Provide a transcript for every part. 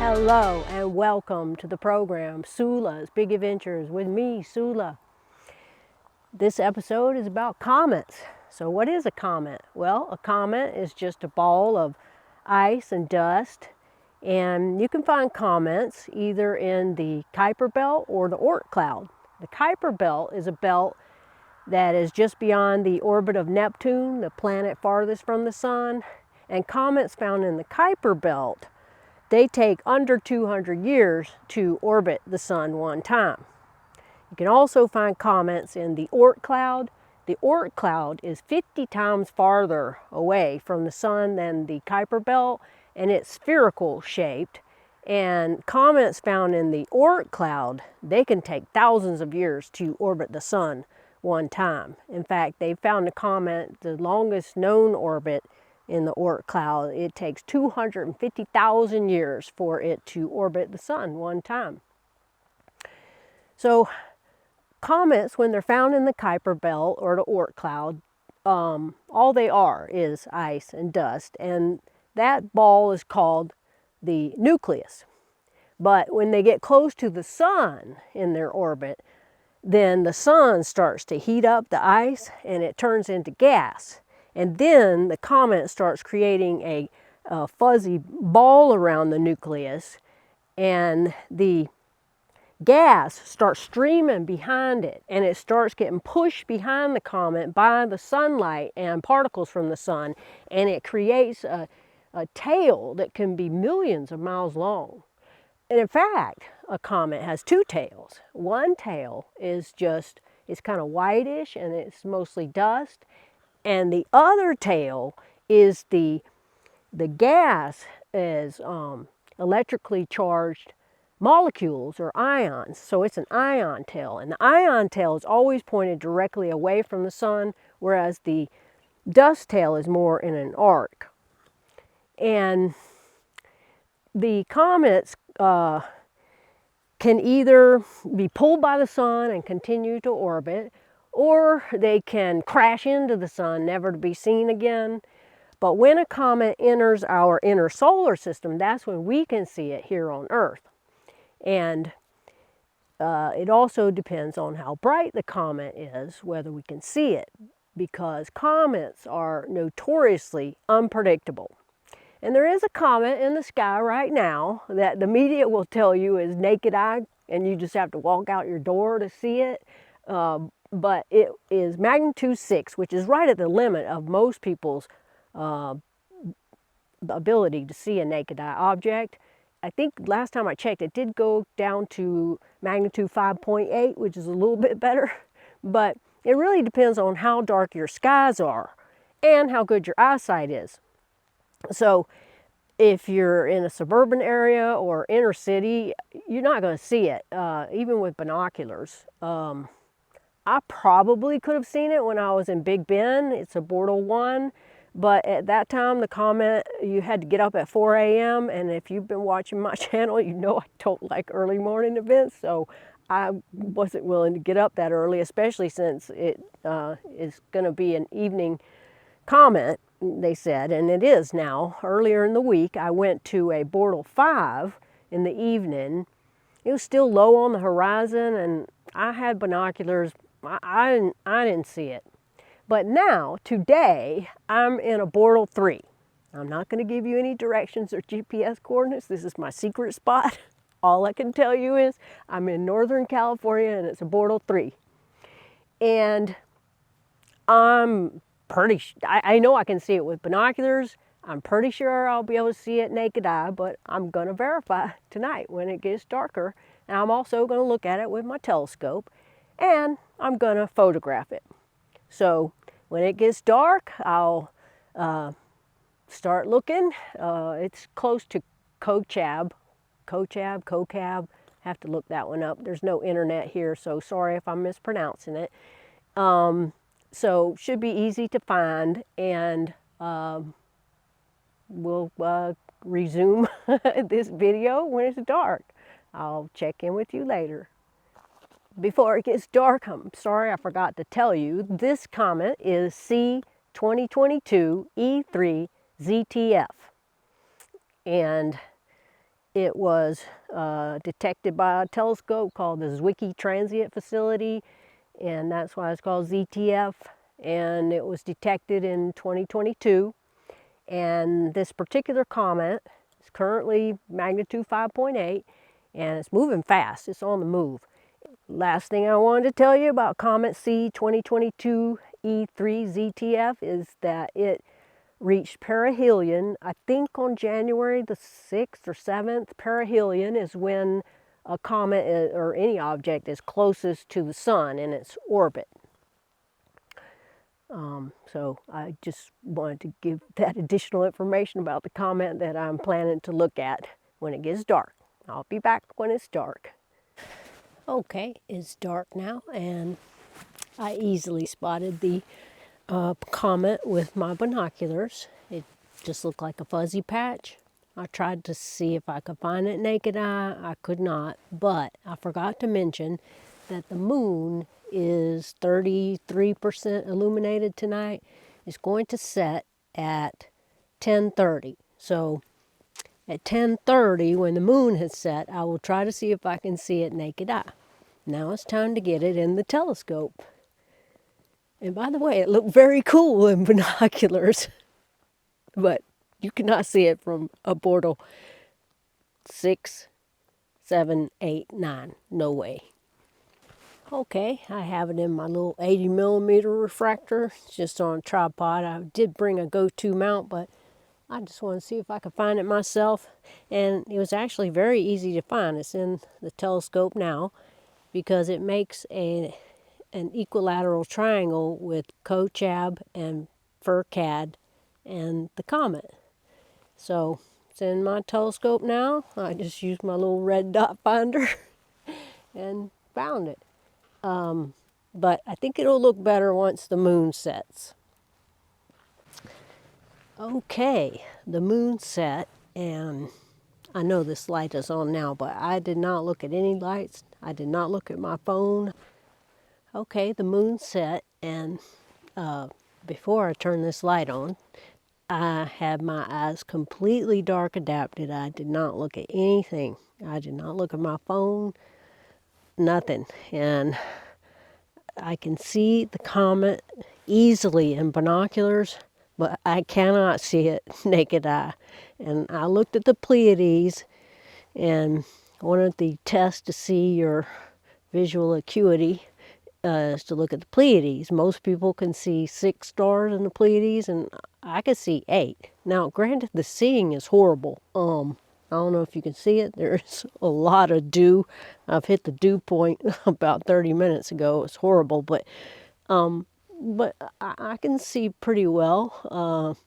Hello and welcome to the program Sula's Big Adventures with me, Sula. This episode is about comets. So what is a comet? Well, a comet is just a ball of ice and dust, and you can find comets either in the Kuiper belt or the Oort cloud. The Kuiper belt is a belt that is just beyond the orbit of Neptune, the planet farthest from the sun, and comets found in the Kuiper belt, they take under 200 years to orbit the sun one time. You can also find comets in the Oort cloud. The Oort cloud is 50 times farther away from the sun than the Kuiper belt, and it's spherical shaped. And comets found in the Oort cloud, they can take thousands of years to orbit the sun one time. In fact, they found a comet, the longest known orbit in the Oort cloud. It takes 250,000 years for it to orbit the sun one time. So comets, when they're found in the Kuiper belt or the Oort cloud, all they are is ice and dust, and that ball is called the nucleus. But when they get close to the sun in their orbit, then the sun starts to heat up the ice and it turns into gas. And then the comet starts creating a fuzzy ball around the nucleus, and the gas starts streaming behind it, and it starts getting pushed behind the comet by the sunlight and particles from the sun, and it creates a tail that can be millions of miles long. And in fact, a comet has two tails. One tail is it's kind of whitish and it's mostly dust. And the other tail is the gas is electrically charged molecules or ions. So it's an ion tail. And the ion tail is always pointed directly away from the sun, whereas the dust tail is more in an arc. And the comets can either be pulled by the sun and continue to orbit, or they can crash into the sun, never to be seen again. But when a comet enters our inner solar system, that's when we can see it here on Earth. And it also depends on how bright the comet is, whether we can see it, because comets are notoriously unpredictable. And there is a comet in the sky right now that the media will tell you is naked eye, and you just have to walk out your door to see it. But it is magnitude 6, which is right at the limit of most people's ability to see a naked eye object. I think last time I checked, it did go down to magnitude 5.8, which is a little bit better. But it really depends on how dark your skies are and how good your eyesight is. So if you're in a suburban area or inner city, you're not going to see it, even with binoculars. I probably could have seen it when I was in Big Bend. It's a Bortle 1, but at that time, the comet, you had to get up at 4 a.m. And if you've been watching my channel, you know I don't like early morning events, so I wasn't willing to get up that early, especially since it is going to be an evening comet, they said, and it is now. Earlier in the week, I went to a Bortle 5 in the evening. It was still low on the horizon, and I had binoculars. I didn't see it. But now, today, I'm in a Bortle 3. I'm not going to give you any directions or GPS coordinates. This is my secret spot. All I can tell you is I'm in Northern California, and it's a Bortle 3. And I'm I know I can see it with binoculars. I'm pretty sure I'll be able to see it naked eye, but I'm going to verify tonight when it gets darker. And I'm also going to look at it with my telescope, and I'm going to photograph it. So when it gets dark, I'll start looking. It's close to Kochab. Have to look that one up. There's no internet here, so sorry if I'm mispronouncing it. So should be easy to find, and we'll resume this video when it's dark. I'll check in with you later. Before it gets dark, I'm sorry I forgot to tell you, this comet is C2022 E3 ZTF. And It was detected by a telescope called the Zwicky Transient Facility, and that's why it's called ZTF. And it was detected in 2022. And this particular comet is currently magnitude 5.8, and it's moving fast. It's on the move. Last thing I wanted to tell you about Comet C2022 E3 ZTF is that it reached perihelion, I think on January the 6th or 7th. Perihelion is when a comet or any object is closest to the sun in its orbit. So I just wanted to give that additional information about the comet that I'm planning to look at when it gets dark. I'll be back when it's dark. Okay, it's dark now, and I easily spotted the comet with my binoculars. It just looked like a fuzzy patch. I tried to see if I could find it naked eye. I could not, but I forgot to mention that the moon is 33% illuminated tonight. It's going to set at 10:30. So at 10:30, when the moon has set, I will try to see if I can see it naked eye. Now it's time to get it in the telescope. And by the way, it looked very cool in binoculars, but you cannot see it from a portal 6, 7, 8, 9. No way. Okay, I have it in my little 80 millimeter refractor. It's just on a tripod. I did bring a go-to mount, but I just want to see if I could find it myself. And it was actually very easy to find. It's in the telescope now because it makes an equilateral triangle with Kochab and Furcad and the comet. So it's in my telescope now. I just used my little red dot finder and found it. But I think it'll look better once the moon sets. Okay, the moon set, and I know this light is on now, but I did not look at any lights. I did not look at my phone. Okay, the moon set, and before I turn this light on, I had my eyes completely dark adapted. I did not look at anything. I did not look at my phone, nothing. And I can see the comet easily in binoculars, but I cannot see it naked eye. And I looked at the Pleiades, and one of the tests to see your visual acuity is to look at the Pleiades. Most people can see 6 stars in the Pleiades, and I could see 8. Now, granted, the seeing is horrible. I don't know if you can see it. There's a lot of dew. I've hit the dew point about 30 minutes ago. It's horrible, but I can see pretty well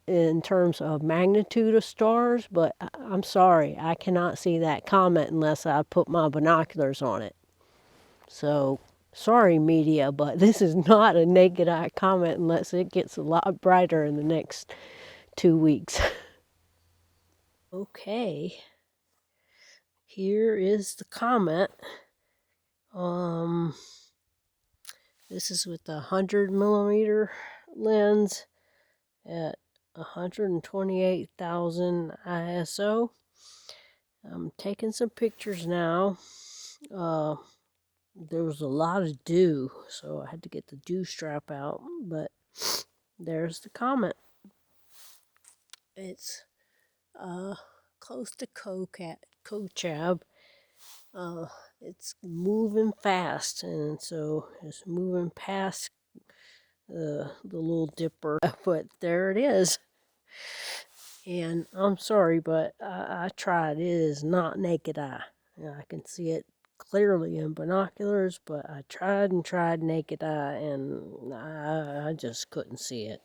in terms of magnitude of stars, but I'm sorry, I cannot see that comet unless I put my binoculars on it. So, sorry media, but this is not a naked eye comet unless it gets a lot brighter in the next 2 weeks. Okay, here is the comet. This is with the 100 millimeter lens at 128,000 ISO. I'm taking some pictures now. There was a lot of dew, so I had to get the dew strap out, but there's the comet. It's close to Kochab. It's moving fast, and so it's moving past the little dipper, but there it is. And I'm sorry, but I tried. It is not naked eye. I can see it clearly in binoculars, but I tried and tried naked eye, and I just couldn't see it.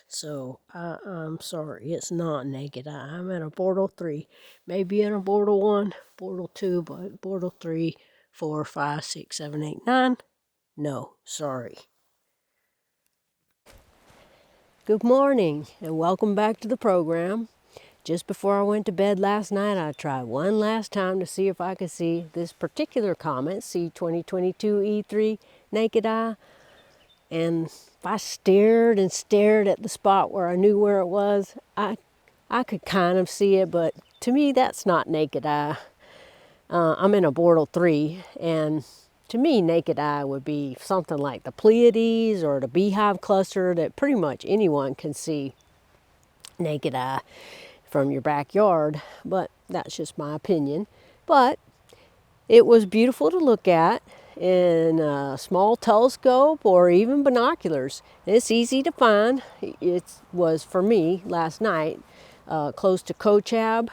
So I'm sorry, it's not naked eye. I'm in a Bortle 3, maybe in a Bortle 1, Bortle 2, but Bortle 3, 4, 5, 6, 7, 8, 9, no, sorry. Good morning, and welcome back to the program. Just before I went to bed last night, I tried one last time to see if I could see this particular comet, C2022 E3, naked eye. And I stared and stared at the spot where I knew where it was. I I could kind of see it, but to me that's not naked eye. I'm in a Bortle 3, and to me naked eye would be something like the Pleiades or the Beehive cluster that pretty much anyone can see naked eye from your backyard, but that's just my opinion. But it was beautiful to look at in a small telescope or even binoculars. It's easy to find. It was for me last night close to Kochab,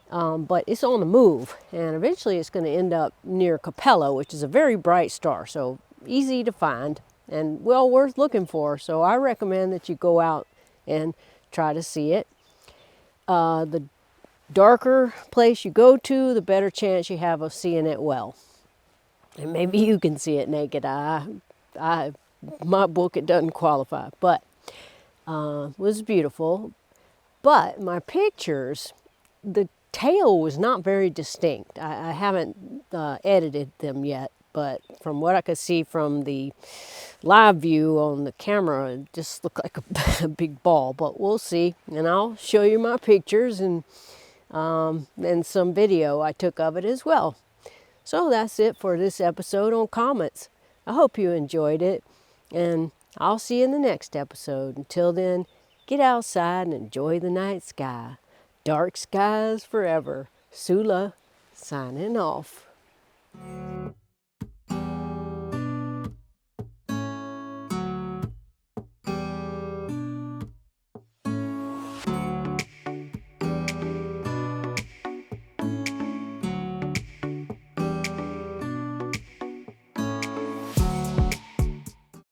but it's on the move, and eventually it's going to end up near Capella, which is a very bright star, so easy to find and well worth looking for. So I recommend that you go out and try to see it. The darker place you go to, the better chance you have of seeing it well. And maybe you can see it naked eye. My book, it doesn't qualify, but was beautiful. But my pictures, the tail was not very distinct. I haven't edited them yet, but from what I could see from the live view on the camera, it just looked like a big ball, but we'll see. And I'll show you my pictures and some video I took of it as well. So that's it for this episode on comets. I hope you enjoyed it, and I'll see you in the next episode. Until then, get outside and enjoy the night sky. Dark skies forever. Sula, signing off.